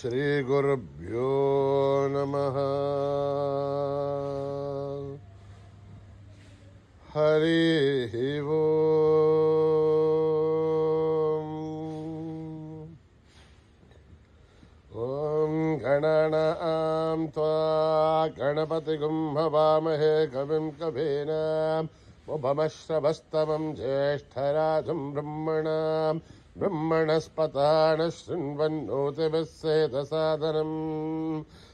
श्रीगुरुभ्यो नमः। हरिः ओम्। ॐ गणनां त्वा गणपतिगुं हवामहे कविं कवीनाम् उपमश्रवस्तमं ज्येष्ठराजं ब्रह्मणस्पतान शृण्वन्नोतिभिः सेदसादनम्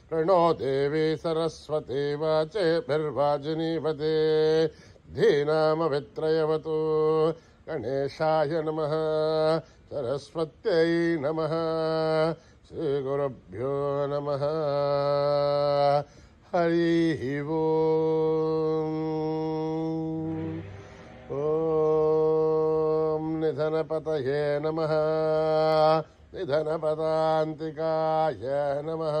प्रणो देवी सरस्वती वाचेभिर्वाजिनीवते धीनामवित्रयवतु गणेशाय नमः सरस्वत्यै नमः श्रीगुरुभ्यो नमः। हरिः ओम्। ॐ निधनपतये नमः निधनपदान्तिकाय नमः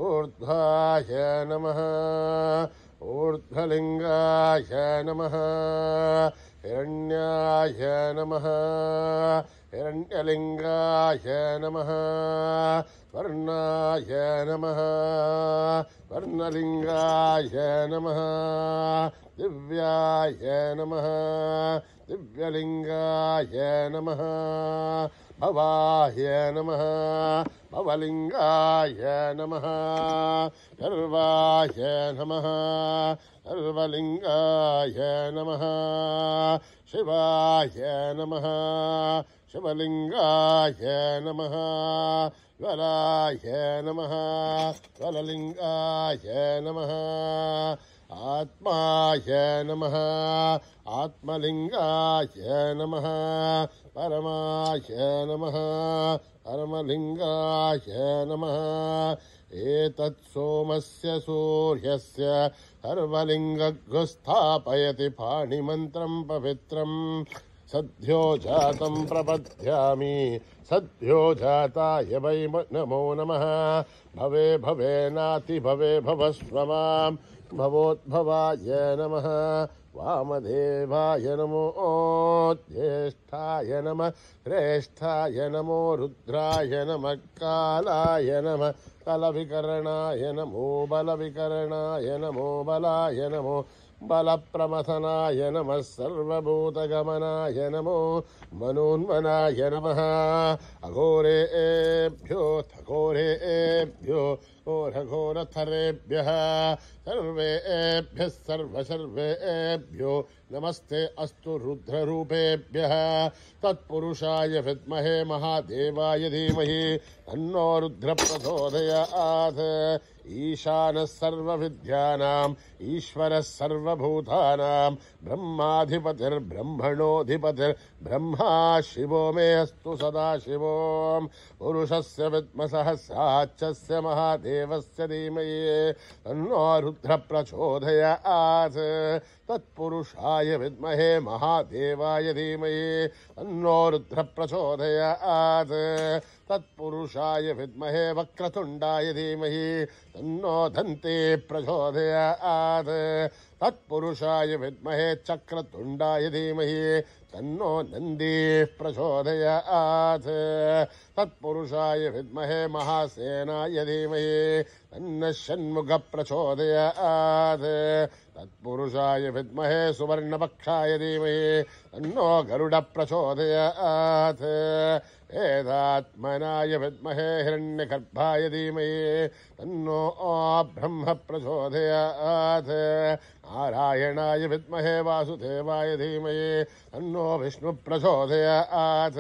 ऊर्ध्वाय नमः ऊर्ध्वलिङ्गाय नमः हिरण्याय नमः हिरण्यलिङ्गाय नमः वर्णाय नमः वर्णलिङ्गाय नमः दिव्याय नमः दिव्यलिङ्गाय नमः भवाय नमः भवलिङ्गाय नमः सर्वाय नमः सर्वलिङ्गाय नमः शिवाय नमः शिवलिङ्गाय नमः ज्वलाय नमः ज्वललिङ्गाय नमः आत्माय नमः आत्मलिङ्गाय नमः परमाय नमः परमलिङ्गाय नमः एतत् सोमस्य सूर्यस्य सर्वलिङ्गस्थापयति पाणिमन्त्रं पवित्रम् सद्यो जातं प्रपद्यामि सद्यो जाताय वै नमो नमः। भवे भवेनाति भवे भवस्व मां भवोद्भवाय नमः वामदेवाय नमो ज्येष्ठाय नमः श्रेष्ठाय नमो रुद्राय नमः कालाय नमः कलविकरणाय नमो बलविकरणाय नमो बलाय नमो बलप्रमथनाय नमः सर्वभूतगमनाय नमो मनोन्मनाय नमः अघोरेभ्यो थघोरेभ्यो घोरघोरथरेभ्यः सर्वेभ्यः सर्वेभ्यो नमस्ते अस्तु रुद्ररूपेभ्यः तत्पुरुषाय विद्महे महादेवाय धीमहि तन्नो रुद्र प्रचोदयात्। ईशानः सर्वविद्यानाम् ईश्वरः सर्वभूतानां ब्रह्माधिपतिर्ब्रह्मणोऽधिपतिर्ब्रह्मा शिवो मे अस्तु सदाशिवो पुरुषस्य विद्मसहस्राक्षस्य महादेवस्य धीमहि तन्नो रुद्र प्रचोदयात्। तत्पुरुषाय विद्महे महादेवाय धीमहि तन्नो रुद्र प्रचोदयात्। तत्पुरुषाय विद्महे वक्रतुण्डाय धीमहि तन्नो दन्ती प्रचोदयात्। तत्पुरुषाय विद्महे चक्रतुण्डाय धीमहि तन्नो नन्दी प्रचोदयात्। तत्पुरुषाय विद्महे महासेनाय धीमहि तन्नः षण्मुख प्रचोदयात्। तत्पुरुषाय विद्महे सुवर्णपक्षाय धीमहि तन्नो गरुड प्रचोदयात्। वेदात्मनाय विद्महे हिरण्यगर्भाय धीमहि तन्नो ब्रह्म प्रचोदयात्। नारायणाय विद्महे वासुदेवाय धीमहि तन्नो विष्णु प्रचोदयात्।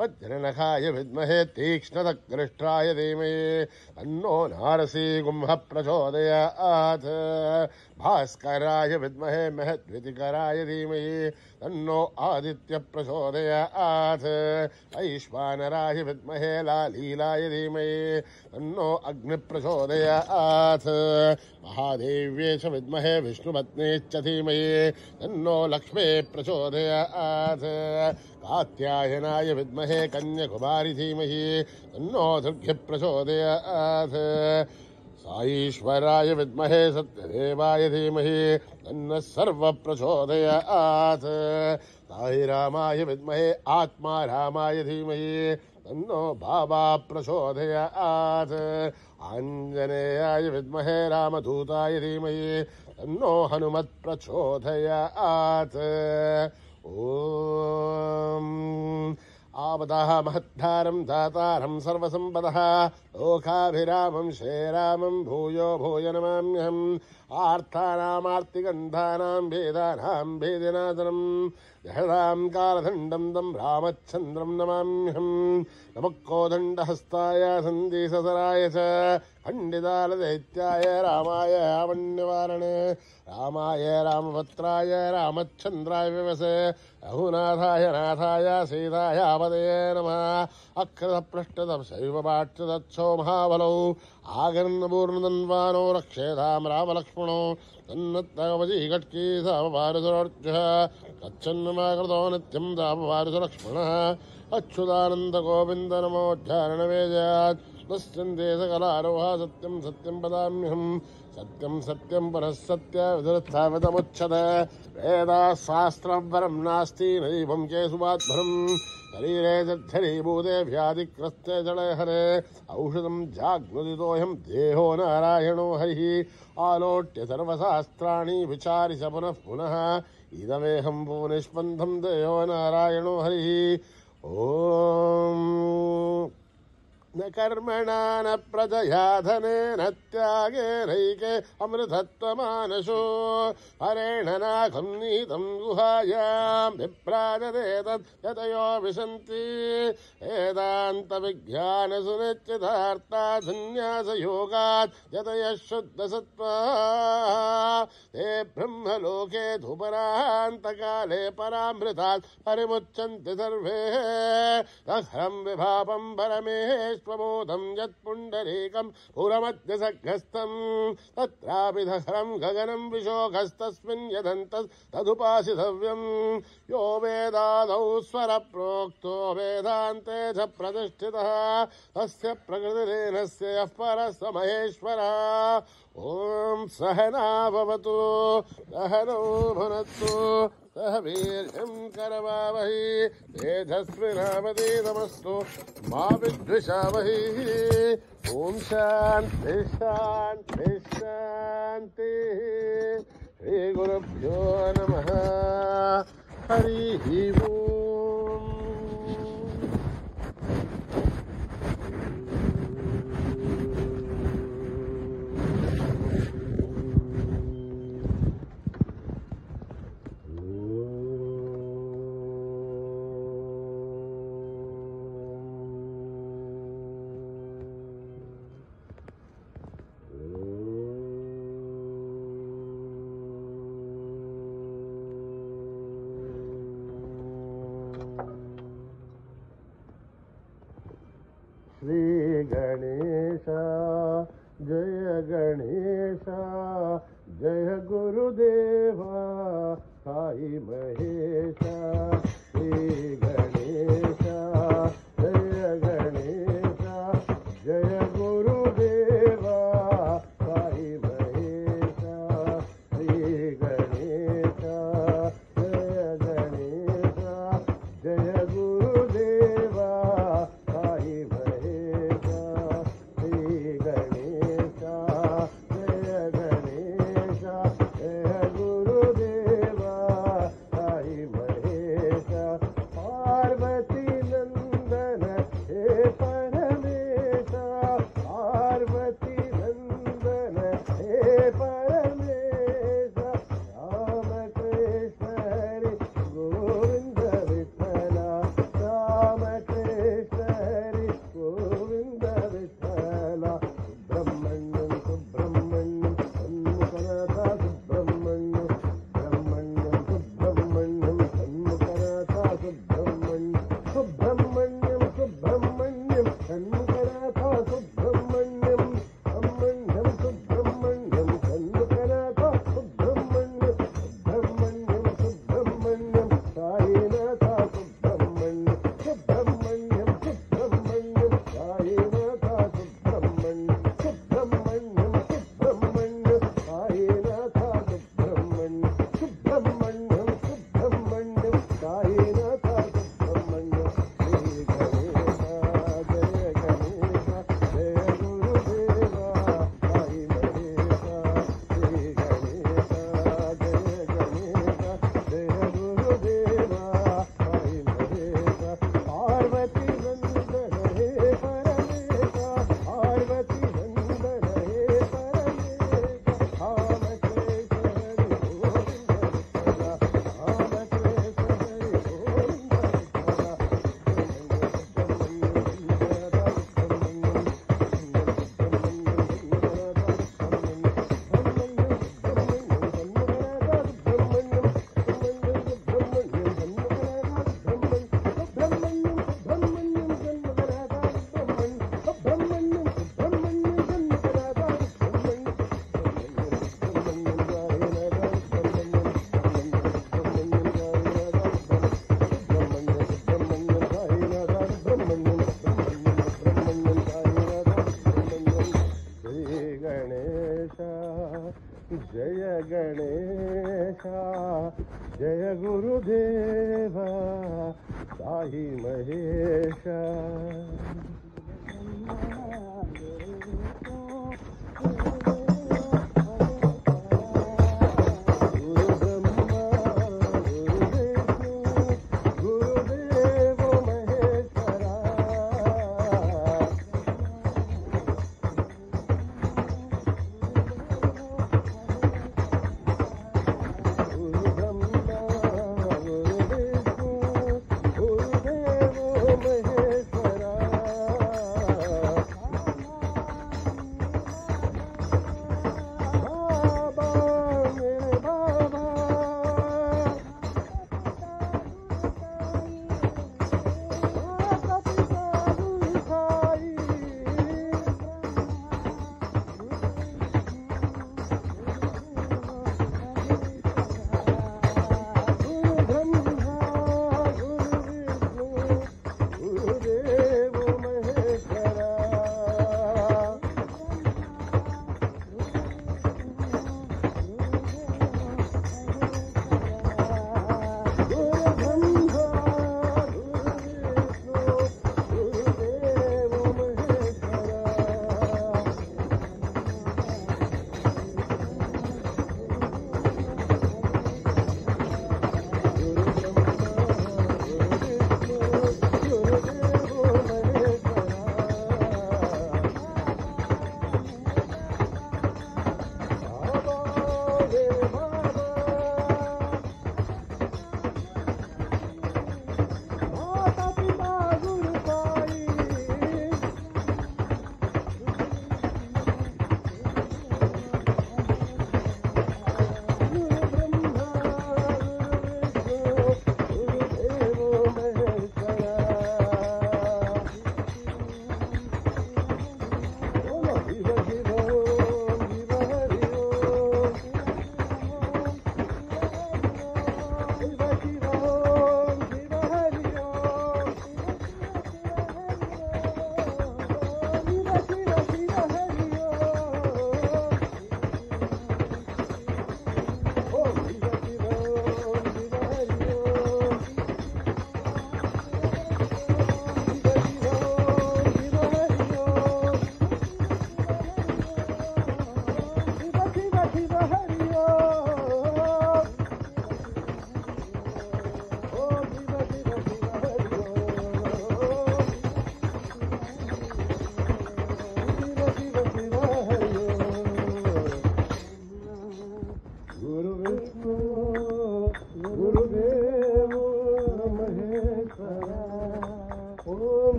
वज्रनखाय विद्महे तीक्ष्णदग्रष्ट्राय धीमहि तन्नो नारसिंह प्रचोदयात्। भास्कराय विद्महे महद्वितिकराय धीमहि तन्नो आदित्य प्रचोदयात्। वैश्वानराय विद्महे लालीलाय धीमहि तन्नो अग्नि प्रचोदयात्। महादेव्ये च विद्महे विष्णुपत्नीश्च धीमहि तन्नो लक्ष्मी प्रचोदयात्। कात्यायनाय विद्महे कन्याकुमारी धीमहि तन्नो दुर्गे प्रचोदयात्। साईश्वराय विद्महे सत्यदेवाय धीमहि तन्नः सर्व प्रचोदयात्। साई रामाय विद्महे आत्मा रामाय धीमहि तन्नो बाबा प्रचोदयात् आञ्जनेयाय विद्महे रामदूताय धीमहि तन्नो हनुमत् प्रचोदयात् ॐ आवतः महद्धारं दातारं सर्वसम्पदः लोकाभिरामं श्रीरामं भूयो भूय नमाम्यहम् आर्तानामार्तिगन्धानां भेदानां भेदनाशनं जहदां कालदण्डं तं रामचन्द्रं नमाम्यहम् नमः कोदण्डहस्ताय सन्धिससराय च खण्डितालदैत्याय रामाय रावण्यवारणे रामाय रामभद्राय रामचन्द्राय विवसे रघुनाथाय नाथाय सीताय पतये नमः अक्षतपृष्ठतशैवपाठ्यतत्सो महाबलौ आगर्णपूर्णदन्वानो रक्षेतां रामलक्ष्मणो तन्नत्तवजी कट्की सामभारसुरर्जः तच्छन्नमाकृतो नित्यं सामभारसुलक्ष्मणः अच्युतानन्दगोविन्द नमोद्धारणवेजयात् पश्यन्ते सकलारोहा सत्यं सत्यं वदाम्यहम् सत्यं सत्यं पुनः सत्य विदुरस्थापितमुच्यते वेदाशास्त्रं वरं नास्ति नैवं केशुवाद्भरं शरीरे जद्धरीभूते व्याधिग्रस्ते जलहरे औषधं जाग्नुदितोऽयं देहो नारायणो हरिः आलोट्य सर्वशास्त्राणि विचारि च पुनः पुनः इदमेहं भुवनेष्पन्थं देहो नारायणो हरिः ॐ न कर्मणा न प्रजया धनेन त्यागेनैके अमृतत्वमानशो हरेण नाखं नीतं गुहायां विप्राजते तत् यतयो विशन्ति वेदान्तविज्ञानसुनिश्चितार्था सन्न्यासयोगात् यतयः शुद्धसत्त्वाः ते ब्रह्मलोके धुपरान्तकाले परामृतात् परिमुच्यन्ति सर्वे तहं विभावं परमेश्वमोदं यत्पुण्डरीकं पुरमध्यसग्रस्तं तत्रापि दहरं गगनं विशोकस्तस्मिन् यदन्तस्तदुपासितव्यं यो वेदादौ स्वरप्रोक्तो वेदान्ते च प्रतिष्ठितः तस्य प्रकृतिरेनस्य यः परः स महेश्वरः ॐ सहना भवतु सहनौ भुनक्तु सह वीर्यं करवावहै तेजस्विनावधीतमस्तु मा विद्विषावहै ॐ शान्ति शान्ति शान्तिः श्रीगुरुभ्यो नमः हरिः ओम् श्री गणेश जय गणेश जय गुरुदेवा साई महेश श्री गणेश जय गणेश जय गुरुदेवा साई महेश श्री गणेश जय गणेश जय गुरुदेवा साई महेश श्री गणेश जय गणेश जय गुरुदेवा साई महेश जय गणेशा जय गुरुदेव साई महेश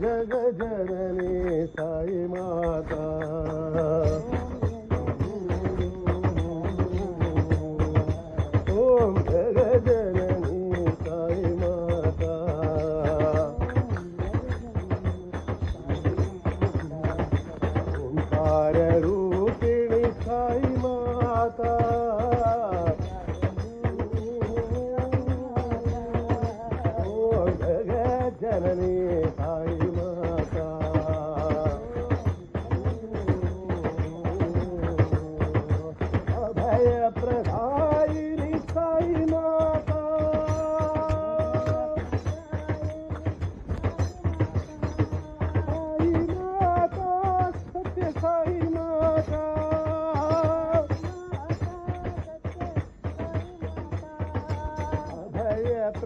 जगजननी साई माता ओम जगजननी साई माता ओंकार रूपिणी साई माता ओम जगजननी साई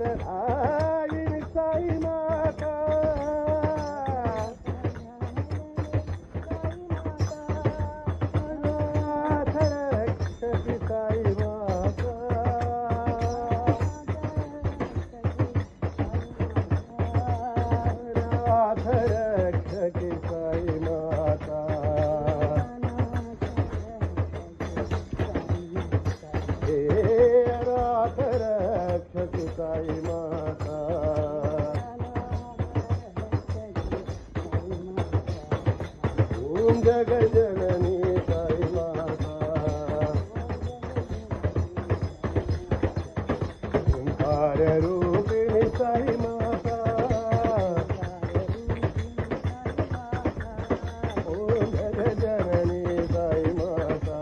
प्रधायिनी साई माता अनाथ रक्षति साई माता अनाथ रक्षति साई माता अनाथ रक्षति साई माता ओम जगजननी साई माता ओंकार रूपिणी साई माता ओम जगजननी साई माता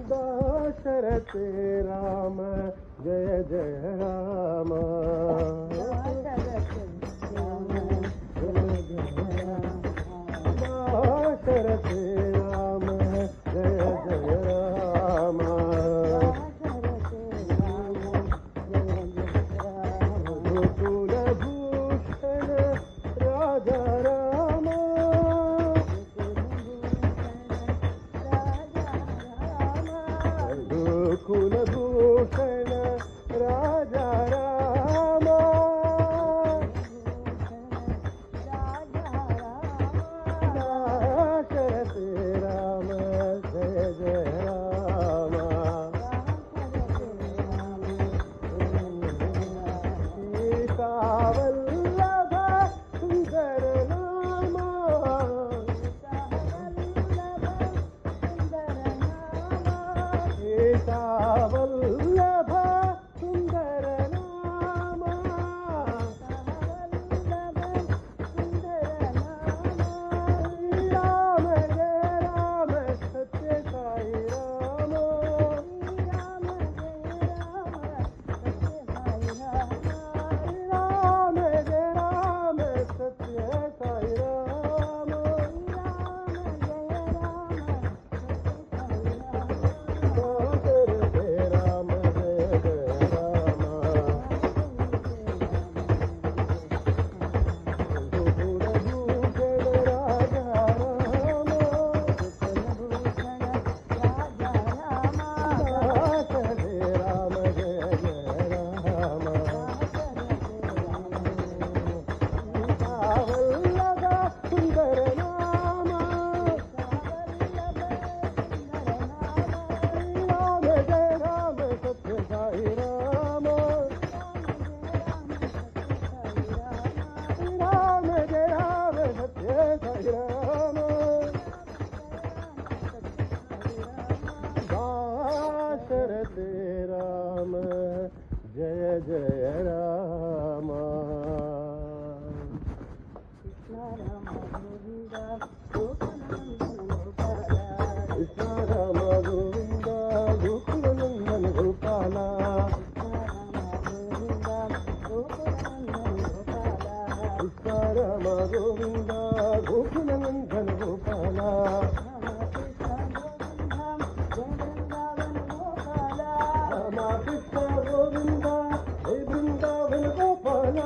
दाशरथे राम जय जय राम दाशरथे राम जय जय राम कुलभूषण राजा राम कुलभूषण राजा राम दाशरथे राम जय जय राम सीता वल्लभ सुंदर नाम सीता वल्लभ सुंदर नाम राम जय राम सत्य साई राम राम जय राम सत्य साई राम दाशरथे राम जय जय राम कुलभूषण राजा राम दाशरथे राम जय जय राम सीता वल्लभ सुंदर नाम राम जय राम सत्य साई राम राम जय राम सत्य साई राम दाशरथे राम जय जय राम రామ గోవింద గోకుల నందన గోపాల రామ కృష్ణ గోవింద జయ బృందావన గోపాల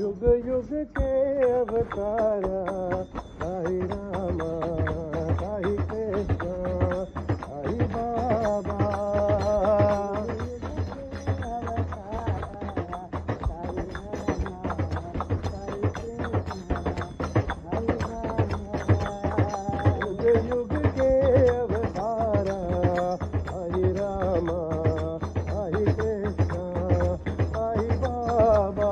युग युग के अवतारा साई रामा साई कृष्ण साई बाबा युग युग के अवतारा साई रामा साई कृष्ण साई बाबा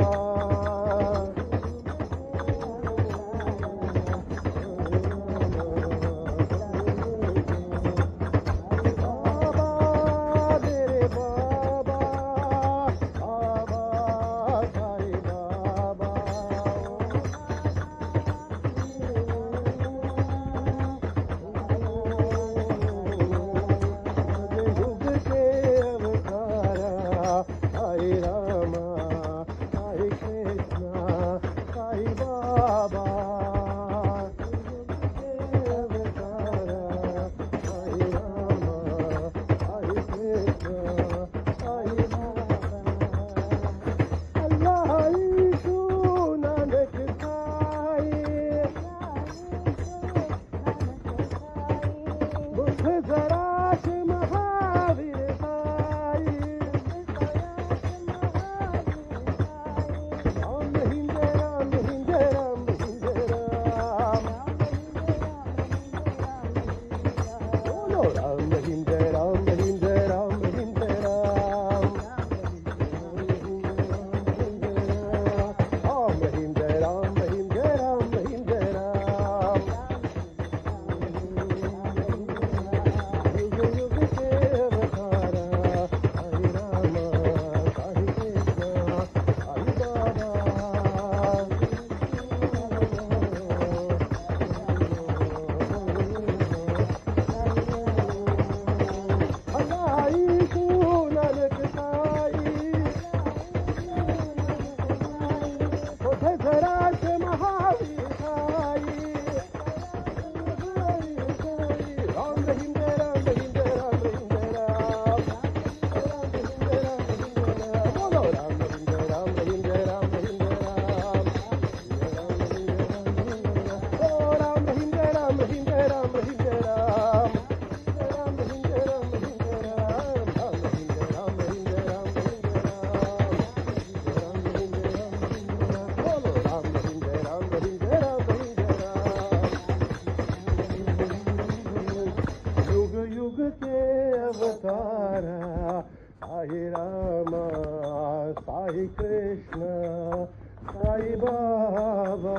साई रामा साई कृष्ण साई बाबा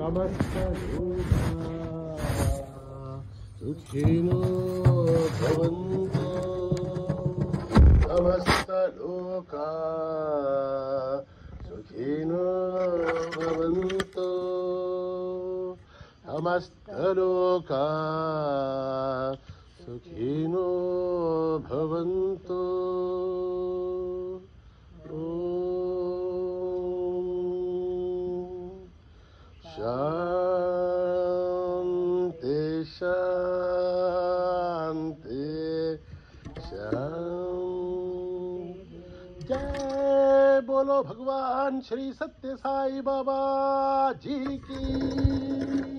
समस्तलोका सुखिनो भवन्तु समस्तलोका सुखिनो भवन्तु समस्तलोका सुखिनो भवन्तु शांति शांति शांति। जय बोलो भगवान श्री सत्य साई बाबा जी की।